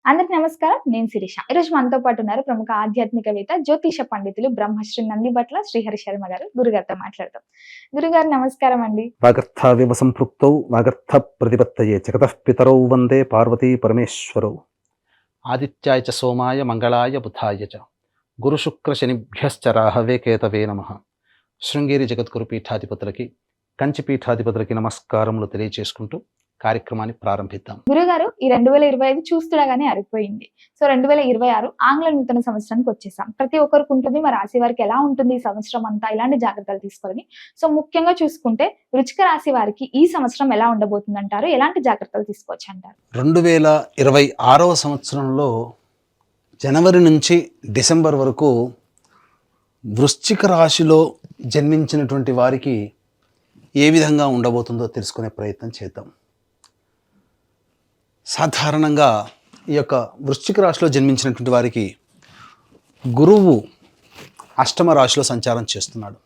అందరికి నమస్కారం. నేను శిరీష. ఈరోజు మనతో పాటు ఉన్నారు ప్రముఖ ఆధ్యాత్మికవేత్త, జ్యోతిష పండితులు బ్రహ్మశ్రీ నందిబట్ల శ్రీహరి శర్మ గారు. గురుగారితో మాట్లాడదాం. గురుగారు నమస్కారం అండి. వాగర్థావివ సంపృక్తౌ వాగర్థ ప్రతిపత్తయే జగతః పితరౌ వందే పార్వతీ పరమేశ్వరౌ. ఆదిత్యాయ చ సోమాయ మంగళాయ బుధాయ చ గురుశుక్ర శనిభ్యశ్చ రాహవే కేతవే నమః. శృంగేరి జగద్గురు పీఠాధిపతులకి, కంచి పీఠాధిపతులకి నమస్కారములు తెలియజేసుకుంటూ కార్యక్రమాన్ని ప్రారంభిద్దాం. గురుగారు, ఈ 2025 చూస్తుండగానే అరిగిపోయింది. సో 2026 ఆంగ్ల నూతన సంవత్సరానికి వచ్చేసాం. ప్రతి ఒక్కరికి ఉంటుంది, మరి రాశి వారికి ఎలా ఉంటుంది ఈ సంవత్సరం అంతా, ఇలాంటి జాగ్రత్తలు తీసుకోవాలని. సో ముఖ్యంగా చూసుకుంటే వృశ్చిక రాశి వారికి ఈ సంవత్సరం ఎలా ఉండబోతుంది అంటారు? ఎలాంటి జాగ్రత్తలు తీసుకోవచ్చు అంటారు? 2026 సంవత్సరంలో జనవరి నుంచి డిసెంబర్ వరకు వృశ్చిక రాశిలో జన్మించినటువంటి వారికి ఏ విధంగా ఉండబోతుందో తెలుసుకునే ప్రయత్నం చేద్దాం. సాధారణంగా ఈ యొక్క వృశ్చిక రాశిలో జన్మించినటువంటి వారికి గురువు అష్టమ రాశిలో సంచారం చేస్తున్నాడు.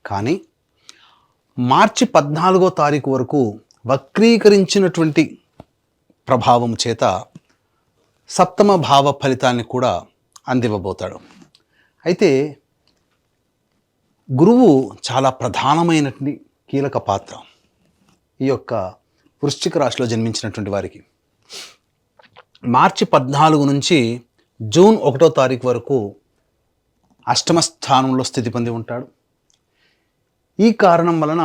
కానీ మార్చి 14వ తారీఖు వరకు వక్రీకరించినటువంటి ప్రభావం చేత సప్తమ భావ ఫలితాన్ని కూడా అందివ్వబోతాడు. అయితే గురువు చాలా ప్రధానమైనటువంటి కీలక పాత్ర ఈ యొక్క వృశ్చిక రాశిలో జన్మించినటువంటి వారికి. మార్చి 14 నుంచి జూన్ 1వ తారీఖు వరకు అష్టమ స్థానంలో స్థితి పొంది ఉంటాడు. ఈ కారణం వలన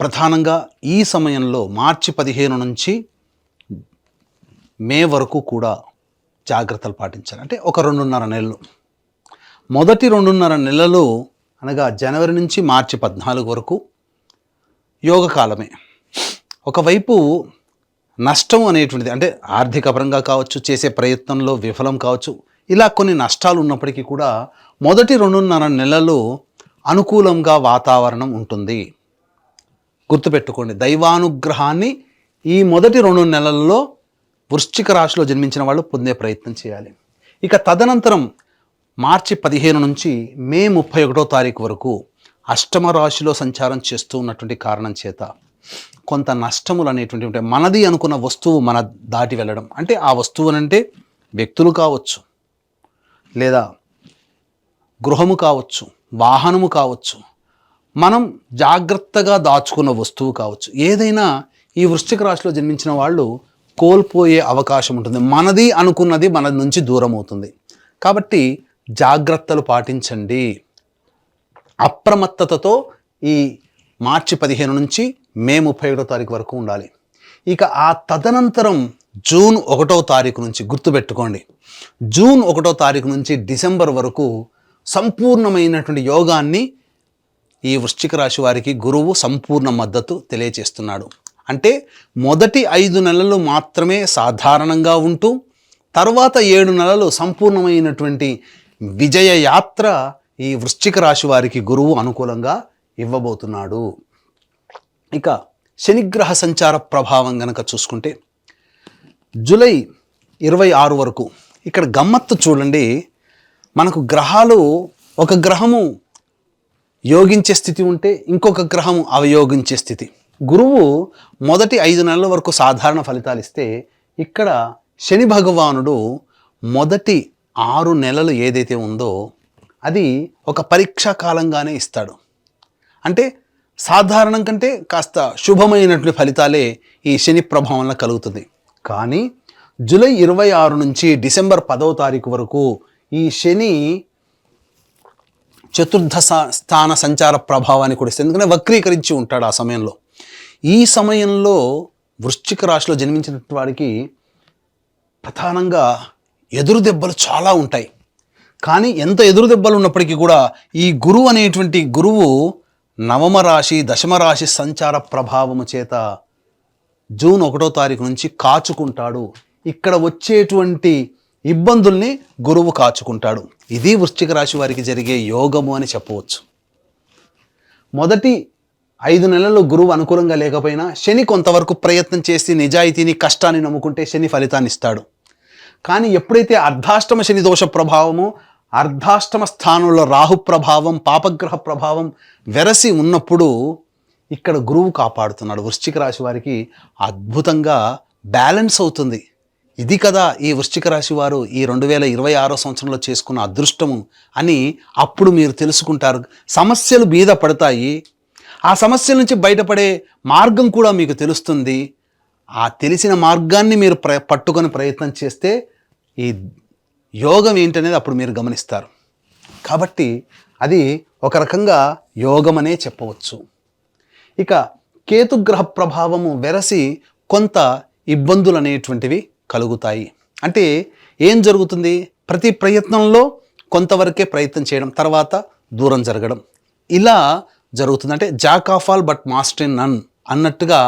ప్రధానంగా ఈ సమయంలో మార్చి 15 నుంచి మే వరకు కూడా జాగ్రత్తలు పాటించాలి. అంటే ఒక 2.5 నెలలు. మొదటి 2.5 నెలలు అనగా జనవరి నుంచి మార్చి 14 వరకు యోగకాలమే. ఒకవైపు నష్టం అనేటువంటిది, అంటే ఆర్థిక పరంగా కావచ్చు, చేసే ప్రయత్నంలో విఫలం కావచ్చు, ఇలా కొన్ని నష్టాలు ఉన్నప్పటికీ కూడా మొదటి 2.5 నెలలు అనుకూలంగా వాతావరణం ఉంటుంది. గుర్తుపెట్టుకోండి, దైవానుగ్రహాన్ని ఈ మొదటి 2 నెలల్లో వృశ్చిక రాశిలో జన్మించిన వాళ్ళు పొందే ప్రయత్నం చేయాలి. ఇక తదనంతరం మార్చి 15 నుంచి మే 31వ తారీఖు వరకు అష్టమ రాశిలో సంచారం చేస్తూ ఉన్నటువంటి కారణం చేత కొంత నష్టములు అనేటువంటి ఉంటాయి. మనది అనుకున్న వస్తువు మన దాటి వెళ్ళడం, అంటే ఆ వస్తువు అంటే వ్యక్తులు కావచ్చు, లేదా గృహము కావచ్చు, వాహనము కావచ్చు, మనం జాగ్రత్తగా దాచుకున్న వస్తువు కావచ్చు, ఏదైనా ఈ వృశ్చిక రాశిలో జన్మించిన వాళ్ళు కోల్పోయే అవకాశం ఉంటుంది. మనది అనుకున్నది మన నుంచి దూరం అవుతుంది. కాబట్టి జాగ్రత్తలు పాటించండి. అప్రమత్తతతో ఈ మార్చి 15 నుంచి మే 31వ తారీఖు వరకు ఉండాలి. ఇక ఆ తదనంతరం జూన్ 1వ తారీఖు నుంచి, గుర్తుపెట్టుకోండి, జూన్ 1వ తారీఖు నుంచి డిసెంబర్ వరకు సంపూర్ణమైనటువంటి యోగాన్ని ఈ వృశ్చిక రాశి వారికి గురువు సంపూర్ణ మద్దతు తెలియజేస్తున్నాడు. అంటే మొదటి 5 నెలలు మాత్రమే సాధారణంగా ఉంటూ తర్వాత 7 నెలలు సంపూర్ణమైనటువంటి విజయ యాత్ర ఈ వృశ్చిక రాశి వారికి గురువు అనుకూలంగా ఇవ్వబోతున్నాడు. ఇక శనిగ్రహ సంచార ప్రభావం గనక చూసుకుంటే జూలై 26 వరకు ఇక్కడ గమ్మత్తు చూడండి. మనకు గ్రహాలు, ఒక గ్రహము యోగించే స్థితి ఉంటే ఇంకొక గ్రహము అవయోగించే స్థితి. గురువు మొదటి 5 నెలల వరకు సాధారణ ఫలితాలు ఇస్తే, ఇక్కడ శని భగవానుడు మొదటి 6 నెలలు ఏదైతే ఉందో అది ఒక పరీక్షా కాలంగానే ఇస్తాడు. అంటే సాధారణం కంటే కాస్త శుభమైనటువంటి ఫలితాలే ఈ శని ప్రభావంలో కలుగుతుంది. కానీ జూలై 26 నుంచి డిసెంబర్ 10వ తారీఖు వరకు ఈ శని చతుర్థ స్థాన సంచార ప్రభావాన్ని కూడా ఇస్తుంది. ఎందుకంటే వక్రీకరించి ఉంటాడు ఆ సమయంలో. ఈ సమయంలో వృశ్చిక రాశిలో జన్మించినటువంటి వాడికి ప్రధానంగా ఎదురు దెబ్బలు చాలా ఉంటాయి. కానీ ఎంత ఎదురు దెబ్బలు ఉన్నప్పటికీ కూడా ఈ గురువు అనేటువంటి గురువు నవమ రాశి, దశమ రాశి సంచార ప్రభావము చేత జూన్ 1వ తారీఖు నుంచి కాచుకుంటాడు. ఇక్కడ వచ్చేటువంటి ఇబ్బందుల్ని గురువు కాచుకుంటాడు. ఇది వృశ్చిక రాశి వారికి జరిగే యోగము అని చెప్పవచ్చు. మొదటి 5 నెలల్లో గురువు అనుకూలంగా లేకపోయినా శని కొంతవరకు ప్రయత్నం చేసి నిజాయితీని, కష్టాన్ని నమ్ముకుంటే శని ఫలితాన్ని ఇస్తాడు. కానీ ఎప్పుడైతే అర్ధాష్టమ శని దోష ప్రభావము, అర్ధాష్టమ స్థానంలో రాహు ప్రభావం, పాపగ్రహ ప్రభావం వెరసి ఉన్నప్పుడు ఇక్కడ గురువు కాపాడుతున్నాడు. వృశ్చిక రాశి వారికి అద్భుతంగా బ్యాలెన్స్ అవుతుంది. ఇది కదా ఈ వృశ్చిక రాశి వారు ఈ 2026 సంవత్సరంలో చేసుకున్న అదృష్టము అని అప్పుడు మీరు తెలుసుకుంటారు. సమస్యలు మీద పడతాయి, ఆ సమస్యల నుంచి బయటపడే మార్గం కూడా మీకు తెలుస్తుంది. ఆ తెలిసిన మార్గాన్ని మీరు పట్టుకొని ప్రయత్నం చేస్తే ఈ యోగం ఏంటనేది అప్పుడు మీరు గమనిస్తారు. కాబట్టి అది ఒక రకంగా యోగం అనే చెప్పవచ్చు. ఇక కేతుగ్రహ ప్రభావము వెరసి కొంత ఇబ్బందులు అనేటువంటివి కలుగుతాయి. అంటే ఏం జరుగుతుంది, ప్రతి ప్రయత్నంలో కొంతవరకే ప్రయత్నం చేయడం, తర్వాత దూరం జరగడం, ఇలా జరుగుతుంది. అంటే jack of all but master in none అన్నట్టుగా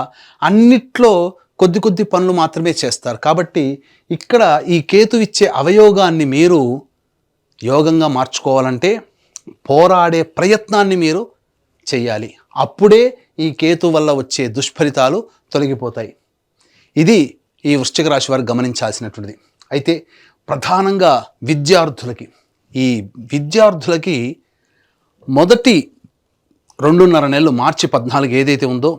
అన్నిట్లో కొద్ది కొద్ది పనులు మాత్రమే చేస్తారు. కాబట్టి ఇక్కడ ఈ కేతు ఇచ్చే అవయోగాన్ని మీరు యోగంగా మార్చుకోవాలంటే పోరాడే ప్రయత్నాన్ని మీరు చెయ్యాలి. అప్పుడే ఈ కేతు వల్ల వచ్చే దుష్ఫలితాలు తొలగిపోతాయి. ఇది ఈ వృశ్చిక రాశి వారు గమనించాల్సినటువంటిది. అయితే ప్రధానంగా ఈ విద్యార్థులకి మొదటి 2.5 నెలలు మార్చి 14 ఏదైతే ఉందో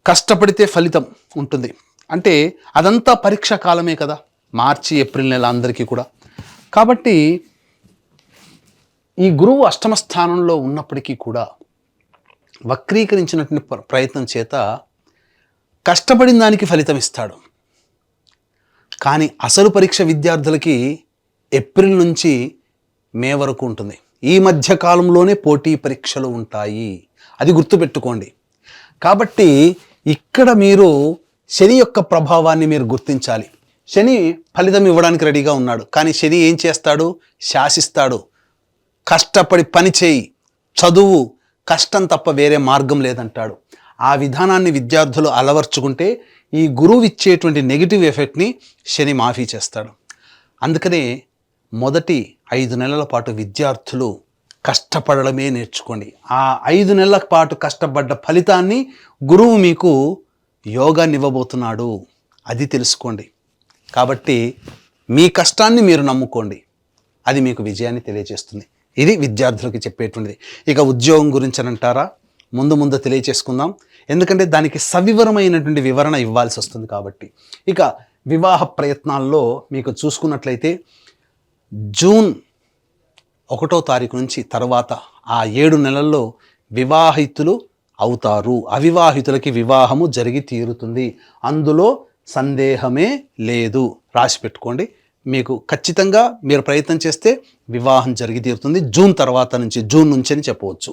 కష్టపడితే ఫలితం ఉంటుంది. అంటే అదంతా పరీక్షా కాలమే కదా, మార్చి ఏప్రిల్ నెల అందరికీ కూడా. కాబట్టి ఈ గురువు అష్టమ స్థానంలో ఉన్నప్పటికీ కూడా వక్రీకరించినటువంటి ప్రయత్నం చేత కష్టపడిన దానికి ఫలితం ఇస్తాడు. కానీ అసలు పరీక్ష విద్యార్థులకి ఏప్రిల్ నుంచి మే వరకు ఉంటుంది. ఈ మధ్య కాలంలోనే పోటీ పరీక్షలు ఉంటాయి, అది గుర్తుపెట్టుకోండి. కాబట్టి ఇక్కడ మీరు శని యొక్క ప్రభావాన్ని మీరు గుర్తించాలి. శని ఫలితం ఇవ్వడానికి రెడీగా ఉన్నాడు, కానీ శని ఏం చేస్తాడు, శాసిస్తాడు. కష్టపడి పని చేయి, చదువు, కష్టం తప్ప వేరే మార్గం లేదంటాడు. ఆ విధానాన్ని విద్యార్థులు అలవర్చుకుంటే ఈ గురువు ఇచ్చేటువంటి నెగిటివ్ ఎఫెక్ట్ని శని మాఫీ చేస్తాడు. అందుకనే మొదటి 5 నెలల పాటు విద్యార్థులు కష్టపడడమే నేర్చుకోండి. ఆ 5 నెలల పాటు కష్టపడ్డ ఫలితాన్ని గురువు మీకు యోగాన్ని ఇవ్వబోతున్నాడు, అది తెలుసుకోండి. కాబట్టి మీ కష్టాన్ని మీరు నమ్ముకోండి, అది మీకు విజయాన్ని తెలియజేస్తుంది. ఇది విద్యార్థులకి చెప్పేటువంటిది. ఇక ఉద్యోగం గురించి అని అంటారా, ముందు తెలియచేసుకుందాం, ఎందుకంటే దానికి సవివరమైనటువంటి వివరణ ఇవ్వాల్సి వస్తుంది. కాబట్టి ఇక వివాహ ప్రయత్నాల్లో మీకు చూసుకున్నట్లయితే జూన్ 1వ తారీఖు నుంచి తర్వాత ఆ 7 నెలల్లో వివాహితులు అవుతారు. అవివాహితులకి వివాహము జరిగి తీరుతుంది, అందులో సందేహమే లేదు. రాసి పెట్టుకోండి, మీకు ఖచ్చితంగా మీరు ప్రయత్నం చేస్తే వివాహం జరిగి తీరుతుంది జూన్ తర్వాత నుంచి, జూన్ నుంచి అని చెప్పవచ్చు.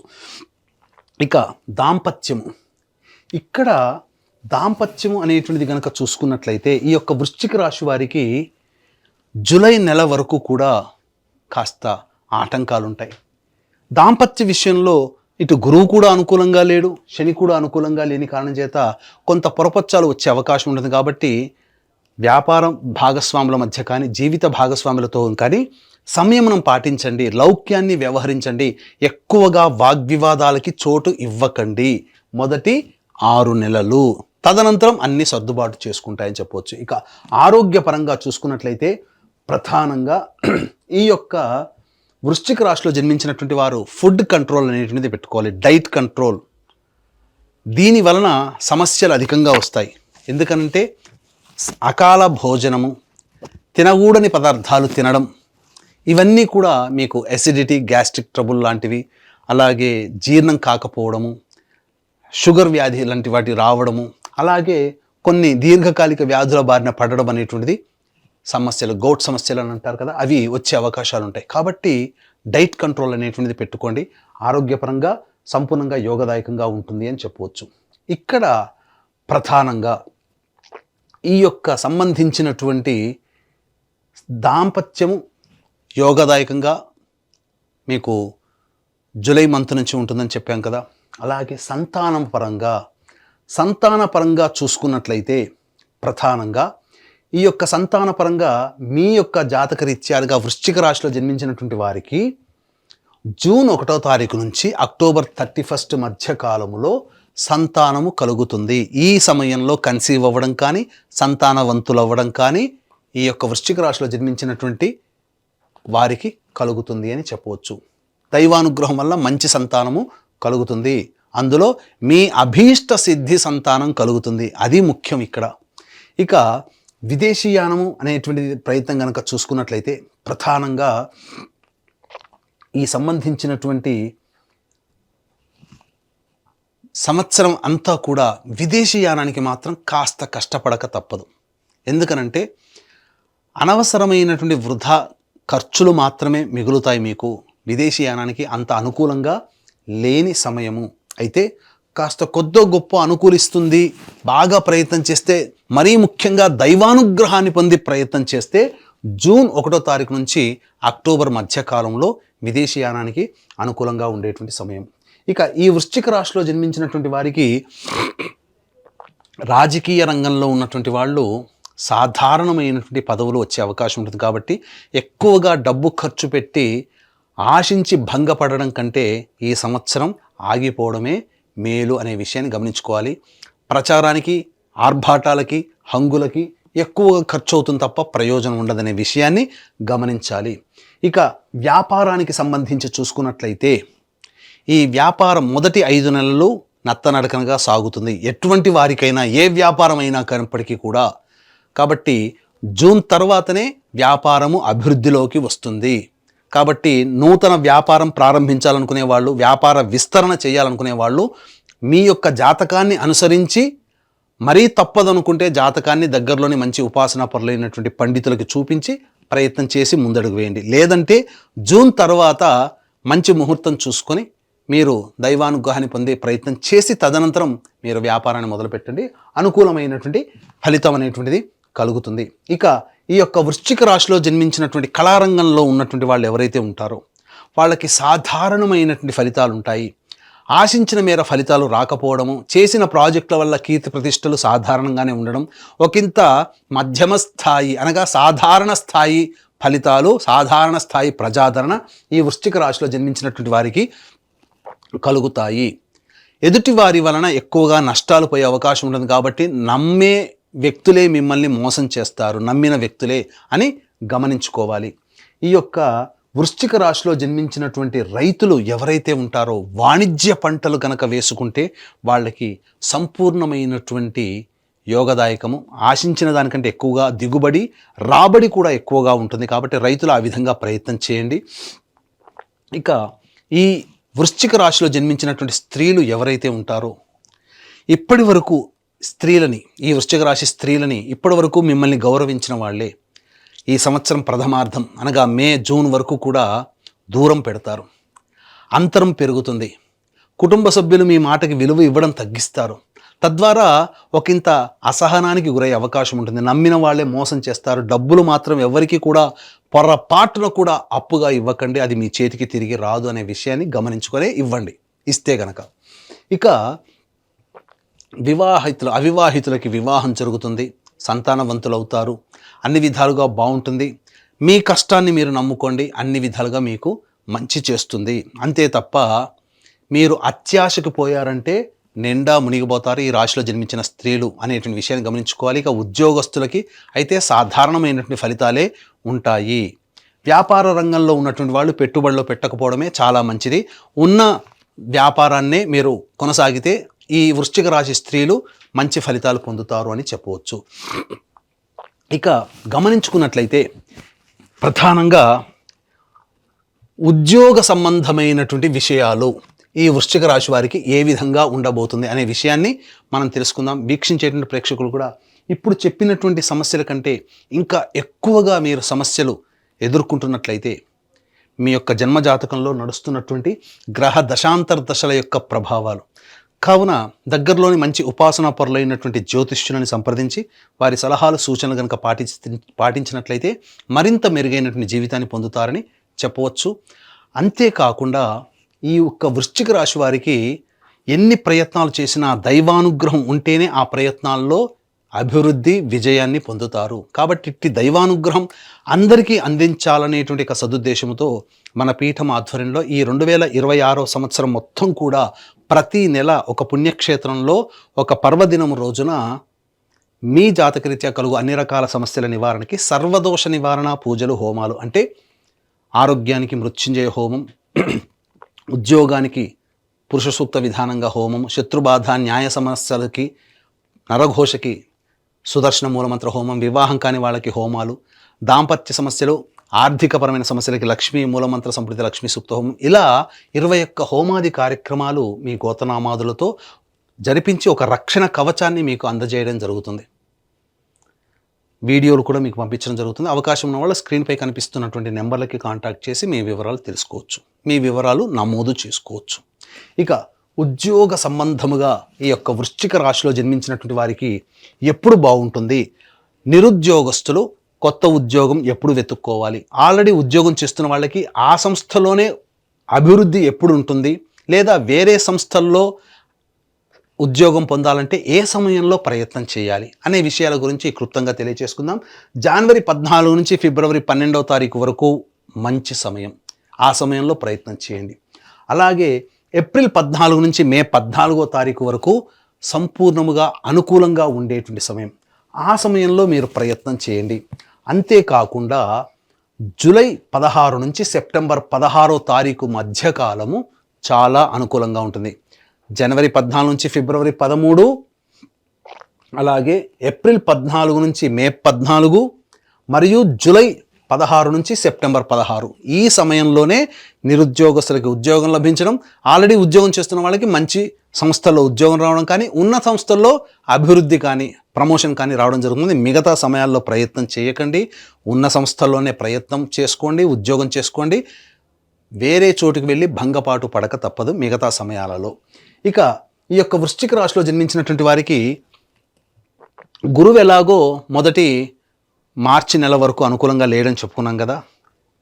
ఇక దాంపత్యము, ఇక్కడ దాంపత్యము అనేటువంటిది కనుక చూసుకున్నట్లయితే ఈ యొక్క వృశ్చిక రాశి వారికి జూలై నెల వరకు కూడా కాస్త ఆటంకాలు ఉంటాయి. దాంపత్య విషయంలో ఇటు గురువు కూడా అనుకూలంగా లేడు, శని కూడా అనుకూలంగా లేని కారణం చేత కొంత పొరపచ్చాలు వచ్చే అవకాశం ఉంటుంది. కాబట్టి వ్యాపారం భాగస్వాముల మధ్య కానీ జీవిత భాగస్వాములతో కానీ సంయమనం పాటించండి, లౌక్యాన్ని వ్యవహరించండి, ఎక్కువగా వాగ్వివాదాలకి చోటు ఇవ్వకండి మొదటి 6 నెలలు. తదనంతరం అన్ని సర్దుబాటు చేసుకుంటాయని చెప్పవచ్చు. ఇక ఆరోగ్యపరంగా చూసుకున్నట్లయితే ప్రధానంగా ఈ యొక్క వృశ్చిక రాశిలో జన్మించినటువంటి వారు ఫుడ్ కంట్రోల్ అనేటువంటిది పెట్టుకోవాలి, డైట్ కంట్రోల్. దీని వలన సమస్యలు అధికంగా వస్తాయి. ఎందుకంటే అకాల భోజనము, తినకూడని పదార్థాలు తినడం, ఇవన్నీ కూడా మీకు ఎసిడిటీ, గ్యాస్ట్రిక్ ట్రబుల్ లాంటివి, అలాగే జీర్ణం కాకపోవడము, షుగర్ వ్యాధి లాంటి వాటి రావడము, అలాగే కొన్ని దీర్ఘకాలిక వ్యాధుల బారిన పడడం అనేటువంటిది సమస్యలు, గౌట్ సమస్యలు అని అంటారు కదా, అవి వచ్చే అవకాశాలు ఉంటాయి. కాబట్టి డైట్ కంట్రోల్ అనేటువంటిది పెట్టుకోండి, ఆరోగ్యపరంగా సంపూర్ణంగా యోగదాయకంగా ఉంటుంది అని చెప్పవచ్చు. ఇక్కడ ప్రధానంగా ఈ యొక్క సంబంధించినటువంటి దాంపత్యము యోగదాయకంగా మీకు జూలై మంత్ నుంచి ఉంటుందని చెప్పాం కదా. అలాగే సంతాన పరంగా చూసుకున్నట్లయితే ప్రధానంగా ఈ యొక్క సంతానపరంగా మీ యొక్క జాతక రీత్యాలుగా వృశ్చిక రాశిలో జన్మించినటువంటి వారికి జూన్ 1వ తారీఖు నుంచి అక్టోబర్ 31 మధ్య కాలములో సంతానము కలుగుతుంది. ఈ సమయంలో కన్సీవ్ అవ్వడం కానీ సంతానవంతులు అవ్వడం కానీ ఈ యొక్క వృశ్చిక రాశిలో జన్మించినటువంటి వారికి కలుగుతుంది అని చెప్పవచ్చు. దైవానుగ్రహం వల్ల మంచి సంతానము కలుగుతుంది, అందులో మీ అభీష్ట సిద్ధి సంతానం కలుగుతుంది, అది ముఖ్యం ఇక్కడ. ఇక విదేశీయానము అనేటువంటి ప్రయత్నం కనుక చూసుకున్నట్లయితే ప్రధానంగా ఈ సంబంధించినటువంటి సంవత్సరం అంతా కూడా విదేశీయానానికి మాత్రం కాస్త కష్టపడక తప్పదు. ఎందుకనంటే అనవసరమైనటువంటి వృధా ఖర్చులు మాత్రమే మిగులుతాయి మీకు. విదేశీయానానికి అంత అనుకూలంగా లేని సమయము. అయితే కాస్త కొద్దో గొప్ప అనుకూలిస్తుంది. బాగా ప్రయత్నం చేస్తే, మరీ ముఖ్యంగా దైవానుగ్రహాన్ని పొంది ప్రయత్నం చేస్తే జూన్ 1వ తారీఖు నుంచి అక్టోబర్ మధ్యకాలంలో విదేశీయానానికి అనుకూలంగా ఉండేటువంటి సమయం. ఇక ఈ వృశ్చిక రాశిలో జన్మించినటువంటి వారికి రాజకీయ రంగంలో ఉన్నటువంటి వాళ్ళు సాధారణమైనటువంటి పదవులు వచ్చే అవకాశం ఉంటుంది. కాబట్టి ఎక్కువగా డబ్బు ఖర్చు పెట్టి ఆశించి భంగపడడం కంటే ఈ సంవత్సరం ఆగిపోవడమే మేలు అనే విషయాన్ని గమనించుకోవాలి. ప్రచారానికి, ఆర్భాటాలకి, హంగులకి ఎక్కువగా ఖర్చు అవుతుంది తప్ప ప్రయోజనం ఉండదనే విషయాన్ని గమనించాలి. ఇక వ్యాపారానికి సంబంధించి చూసుకున్నట్లయితే ఈ వ్యాపారం మొదటి 5 నెలలు నత్తనడకనగా సాగుతుంది. ఎటువంటి వారికైనా ఏ వ్యాపారం అయినా కనప్పటికీ కూడా. కాబట్టి జూన్ తర్వాతనే వ్యాపారము అభివృద్ధిలోకి వస్తుంది. కాబట్టి నూతన వ్యాపారం ప్రారంభించాలనుకునే వాళ్ళు, వ్యాపార విస్తరణ చేయాలనుకునే వాళ్ళు మీ యొక్క జాతకాన్ని అనుసరించి, మరీ తప్పదనుకుంటే జాతకాన్ని దగ్గరలోని మంచి ఉపాసనా పరులైనటువంటి పండితులకు చూపించి ప్రయత్నం చేసి ముందడుగు వేయండి. లేదంటే జూన్ తర్వాత మంచి ముహూర్తం చూసుకొని మీరు దైవానుగ్రహాన్ని పొందే ప్రయత్నం చేసి తదనంతరం మీరు వ్యాపారాన్ని మొదలుపెట్టండి. అనుకూలమైనటువంటి ఫలితం అనేటువంటిది కలుగుతుంది. ఇక ఈ యొక్క వృశ్చిక రాశిలో జన్మించినటువంటి కళారంగంలో ఉన్నటువంటి వాళ్ళు ఎవరైతే ఉంటారో వాళ్ళకి సాధారణమైనటువంటి ఫలితాలు ఉంటాయి. ఆశించిన మేర ఫలితాలు రాకపోవడము, చేసిన ప్రాజెక్టుల వల్ల కీర్తి ప్రతిష్టలు సాధారణంగానే ఉండడం, ఒకంత మధ్యమ స్థాయి అనగా సాధారణ స్థాయి ఫలితాలు, సాధారణ స్థాయి ప్రజాదరణ ఈ వృశ్చిక రాశిలో జన్మించినటువంటి వారికి కలుగుతాయి. ఎదుటి వారి వలన ఎక్కువగా నష్టాలు పోయే అవకాశం ఉంటుంది. కాబట్టి నమ్మే వ్యక్తులే మిమ్మల్ని మోసం చేస్తారు, నమ్మిన వ్యక్తులే అని గమనించుకోవాలి. ఈ యొక్క వృశ్చిక రాశిలో జన్మించినటువంటి రైతులు ఎవరైతే ఉంటారో వాణిజ్య పంటలు కనుక వేసుకుంటే వాళ్ళకి సంపూర్ణమైనటువంటి యోగదాయకము, ఆశించిన దానికంటే ఎక్కువగా దిగుబడి, రాబడి కూడా ఎక్కువగా ఉంటుంది. కాబట్టి రైతులు ఆ విధంగా ప్రయత్నం చేయండి. ఇక ఈ వృశ్చిక రాశిలో జన్మించినటువంటి స్త్రీలు ఎవరైతే ఉంటారో ఇప్పటి వరకు స్త్రీలని, ఈ వృశ్చిక రాశి స్త్రీలని ఇప్పటి వరకు మిమ్మల్ని గౌరవించిన వాళ్ళే ఈ సంవత్సరం ప్రథమార్థం అనగా మే, జూన్ వరకు కూడా దూరం పెడతారు. అంతరం పెరుగుతుంది. కుటుంబ సభ్యులు మీ మాటకి విలువ ఇవ్వడం తగ్గిస్తారు. తద్వారా ఒకంత అసహనానికి గురయ్యే అవకాశం ఉంటుంది. నమ్మిన వాళ్ళే మోసం చేస్తారు. డబ్బులు మాత్రం ఎవరికి కూడా పొరపాటున కూడా అప్పుగా ఇవ్వకండి, అది మీ చేతికి తిరిగి రాదు అనే విషయాన్ని గమనించుకొని ఇవ్వండి ఇస్తే గనక. ఇక అవివాహితులకి వివాహం జరుగుతుంది, సంతానవంతులు అవుతారు, అన్ని విధాలుగా బాగుంటుంది. మీ కష్టాన్ని మీరు నమ్ముకోండి, అన్ని విధాలుగా మీకు మంచి చేస్తుంది. అంతే తప్ప మీరు అత్యాశకు పోయారంటే నిండా మునిగిపోతారు ఈ రాశిలో జన్మించిన స్త్రీలు అనేటువంటి విషయాన్ని గమనించుకోవాలి. ఇక ఉద్యోగస్తులకి అయితే సాధారణమైనటువంటి ఫలితాలే ఉంటాయి. వ్యాపార రంగంలో ఉన్నటువంటి వాళ్ళు పెట్టుబడిలో పెట్టకపోవడమే చాలా మంచిది. ఉన్న వ్యాపారాన్నే మీరు కొనసాగితే ఈ వృశ్చిక రాశి స్త్రీలు మంచి ఫలితాలు పొందుతారు అని చెప్పవచ్చు. ఇక గమనించుకున్నట్లయితే ప్రధానంగా ఉద్యోగ సంబంధమైనటువంటి విషయాలు ఈ వృశ్చిక రాశి వారికి ఏ విధంగా ఉండబోతుంది అనే విషయాన్ని మనం తెలుసుకుందాం. వీక్షించేటువంటి ప్రేక్షకులు కూడా ఇప్పుడు చెప్పినటువంటి సమస్యల కంటే ఇంకా ఎక్కువగా మీరు సమస్యలు ఎదుర్కొంటున్నట్లయితే మీ యొక్క జన్మజాతకంలో నడుస్తున్నటువంటి గ్రహ దశాంతర దశల యొక్క ప్రభావాలు కావున దగ్గరలోని మంచి ఉపాసనా పరులైనటువంటి జ్యోతిష్యులను సంప్రదించి వారి సలహాలు, సూచనలు కనుక పాటించినట్లయితే మరింత మెరుగైనటువంటి జీవితాన్ని పొందుతారని చెప్పవచ్చు. అంతేకాకుండా ఈ యొక్క వృశ్చిక రాశి వారికి ఎన్ని ప్రయత్నాలు చేసినా దైవానుగ్రహం ఉంటేనే ఆ ప్రయత్నాల్లో అభివృద్ధి, విజయాన్ని పొందుతారు. కాబట్టి ఇట్టి దైవానుగ్రహం అందరికీ అందించాలనేటువంటి ఒక సదుద్దేశంతో మన పీఠం ఆధ్వర్యంలో ఈ 2026 సంవత్సరం మొత్తం కూడా ప్రతి నెల ఒక పుణ్యక్షేత్రంలో ఒక పర్వదినం రోజున మీ జాతకరీత్యా కలుగు అన్ని రకాల సమస్యల నివారణకి సర్వదోష నివారణ పూజలు, హోమాలు అంటే ఆరోగ్యానికి మృత్యుంజయ హోమం, ఉద్యోగానికి పురుష సూక్త విధానంగా హోమం, శత్రుబాధ, న్యాయ సమస్యలకి, నరఘోషకి సుదర్శన మూలమంత్ర హోమం, వివాహం కాని వాళ్ళకి హోమాలు, దాంపత్య సమస్యలు, ఆర్థికపరమైన సమస్యలకి లక్ష్మీ మూలమంత్ర సంప్రీతి లక్ష్మీ సూక్త హోమం, ఇలా 21 హోమాది కార్యక్రమాలు మీ గోతనామాదులతో జరిపించి ఒక రక్షణ కవచాన్ని మీకు అందజేయడం జరుగుతుంది. వీడియోలు కూడా మీకు పంపించడం జరుగుతుంది. అవకాశం ఉన్న వాళ్ళు స్క్రీన్పై కనిపిస్తున్నటువంటి నెంబర్లకి కాంటాక్ట్ చేసి మీ వివరాలు తెలుసుకోవచ్చు, మీ వివరాలు నమోదు చేసుకోవచ్చు. ఇక ఉద్యోగ సంబంధముగా ఈ యొక్క వృశ్చిక రాశిలో జన్మించినటువంటి వారికి ఎప్పుడు బాగుంటుంది, నిరుద్యోగస్తులు కొత్త ఉద్యోగం ఎప్పుడు వెతుక్కోవాలి, ఆల్రెడీ ఉద్యోగం చేస్తున్న వాళ్ళకి ఆ సంస్థలోనే అభివృద్ధి ఎప్పుడు ఉంటుంది, లేదా వేరే సంస్థల్లో ఉద్యోగం పొందాలంటే ఏ సమయంలో ప్రయత్నం చేయాలి అనే విషయాల గురించి క్లుప్తంగా తెలియజేసుకుందాం. జనవరి 14 నుంచి ఫిబ్రవరి 12వ తారీఖు వరకు మంచి సమయం, ఆ సమయంలో ప్రయత్నం చేయండి. అలాగే ఏప్రిల్ 14 నుంచి మే 14వ తారీఖు వరకు సంపూర్ణముగా అనుకూలంగా ఉండేటువంటి సమయం, ఆ సమయంలో మీరు ప్రయత్నం చేయండి. అంతేకాకుండా జూలై 16 నుంచి సెప్టెంబర్ 16వ తారీఖు మధ్యకాలము చాలా అనుకూలంగా ఉంటుంది. జనవరి 14 నుంచి ఫిబ్రవరి 13, అలాగే ఏప్రిల్ 14 నుంచి మే 14 మరియు జూలై 16 నుంచి సెప్టెంబర్ 16, ఈ సమయంలోనే నిరుద్యోగస్తులకి ఉద్యోగం లభించడం, ఆల్రెడీ ఉద్యోగం చేస్తున్న వాళ్ళకి మంచి సంస్థల్లో ఉద్యోగం రావడం కానీ, ఉన్న సంస్థల్లో అభివృద్ధి కానీ ప్రమోషన్ కానీ రావడం జరుగుతుంది. మిగతా సమయాల్లో ప్రయత్నం చేయకండి, ఉన్న సంస్థల్లోనే ప్రయత్నం చేసుకోండి, ఉద్యోగం చేసుకోండి. వేరే చోటుకి వెళ్ళి భంగపాటు పడక తప్పదు మిగతా సమయాలలో. ఇక ఈ యొక్క వృశ్చిక రాశిలో జన్మించినటువంటి వారికి గురువు ఎలాగో మొదటి మార్చి నెల వరకు అనుకూలంగా లేడని చెప్పుకున్నాం కదా,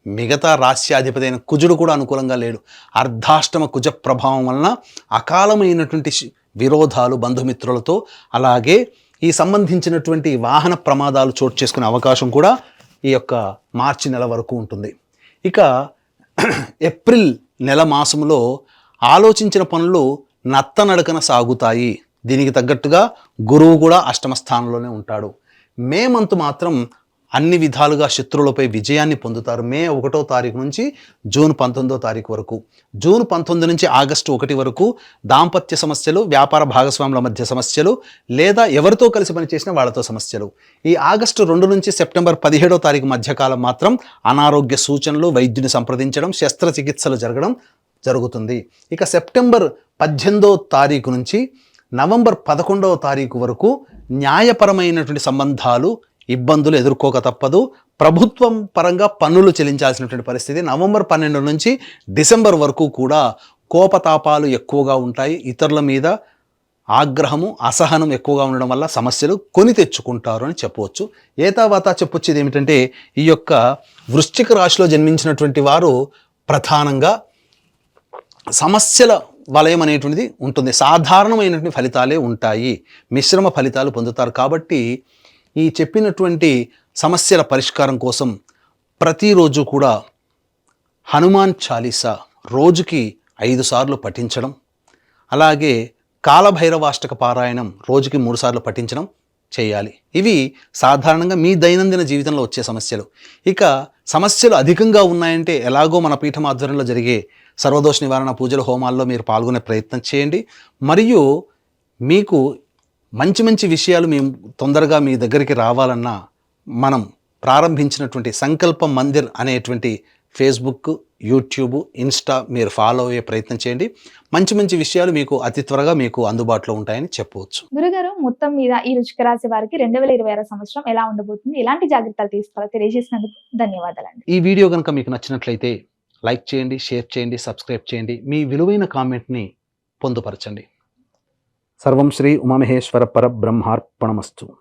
మిగతా రాశ్యాధిపతి అయిన కుజుడు కూడా అనుకూలంగా లేడు. అర్ధాష్టమ కుజ ప్రభావం వలన అకాలమైనటువంటి విరోధాలు బంధుమిత్రులతో, అలాగే ఈ సంబంధించినటువంటి వాహన ప్రమాదాలు చోటు చేసుకునే అవకాశం కూడా ఈ యొక్క మార్చి నెల వరకు ఉంటుంది. ఇక ఏప్రిల్ నెల మాసంలో ఆలోచించిన పనులు నత్తనడకన సాగుతాయి. దీనికి తగ్గట్టుగా గురువు కూడా అష్టమ స్థానంలోనే ఉంటాడు. మే మంత్ మాత్రం అన్ని విధాలుగా శత్రువులపై విజయాన్ని పొందుతారు. మే 1వ తారీఖు నుంచి జూన్ 19వ తారీఖు వరకు, జూన్ 19 నుంచి ఆగస్టు 1 వరకు దాంపత్య సమస్యలు, వ్యాపార భాగస్వాముల మధ్య సమస్యలు, లేదా ఎవరితో కలిసి పనిచేసినా వాళ్ళతో సమస్యలు. ఈ ఆగస్టు 2 నుంచి సెప్టెంబర్ 17వ తారీఖు మధ్యకాలం మాత్రం అనారోగ్య సూచనలు, వైద్యుని సంప్రదించడం, శస్త్రచికిత్సలు జరగడం జరుగుతుంది. ఇక సెప్టెంబర్ 18వ తారీఖు నుంచి నవంబర్ 11వ తారీఖు వరకు న్యాయపరమైనటువంటి సంబంధాలు, ఇబ్బందులు ఎదుర్కోక తప్పదు. ప్రభుత్వం పరంగా పన్నులు చెల్లించాల్సినటువంటి పరిస్థితి. నవంబర్ 12 నుంచి డిసెంబర్ వరకు కూడా కోపతాపాలు ఎక్కువగా ఉంటాయి. ఇతరుల మీద ఆగ్రహము, అసహనం ఎక్కువగా ఉండడం వల్ల సమస్యలు కొని తెచ్చుకుంటారు అని చెప్పవచ్చు. ఏతావాతా చెప్పొచ్చేది ఏమిటంటే, ఈ యొక్క వృశ్చిక రాశిలో జన్మించినటువంటి వారు ప్రధానంగా సమస్యల వలయం అనేటువంటిది ఉంటుంది. సాధారణమైనటువంటి ఫలితాలే ఉంటాయి, మిశ్రమ ఫలితాలు పొందుతారు. కాబట్టి ఈ చెప్పినటువంటి సమస్యల పరిష్కారం కోసం ప్రతిరోజు కూడా హనుమాన్ చాలీసా రోజుకి 5 సార్లు పఠించడం, అలాగే కాలభైరవాష్టక పారాయణం రోజుకి 3 సార్లు పఠించడం చేయాలి. ఇవి సాధారణంగా మీ దైనందిన జీవితంలో వచ్చే సమస్యలు. ఇక సమస్యలు అధికంగా ఉన్నాయంటే ఎలాగో మన పీఠం ఆధ్వర్యంలో జరిగే సర్వదోష నివారణ పూజల హోమాల్లో మీరు పాల్గొనే ప్రయత్నం చేయండి. మరియు మీకు మంచి మంచి విషయాలు మేము తొందరగా మీ దగ్గరికి రావాలన్నా మనం ప్రారంభించినటువంటి సంకల్ప మందిర్ అనేటువంటి ఫేస్బుక్, యూట్యూబ్, ఇన్స్టా మీరు ఫాలో అయ్యే ప్రయత్నం చేయండి. మంచి మంచి విషయాలు మీకు అతి త్వరగా మీకు అందుబాటులో ఉంటాయని చెప్పవచ్చు. గురుగారు, మొత్తం మీద ఈ వృశ్చిక రాశి వారికి 2026 సంవత్సరం ఎలా ఉండబోతుంది, ఎలాంటి జాగ్రత్తలు తీసుకోవాలో తెలియజేసినందుకు ధన్యవాదాలండి. ఈ వీడియో కనుక మీకు నచ్చినట్లయితే లైక్ చేయండి, షేర్ చేయండి, సబ్స్క్రైబ్ చేయండి. మీ విలువైన కామెంట్ని పొందుపరచండి. సర్వం శ్రీ ఉమామహేశ్వర పరబ్రహ్మార్పణమస్తు.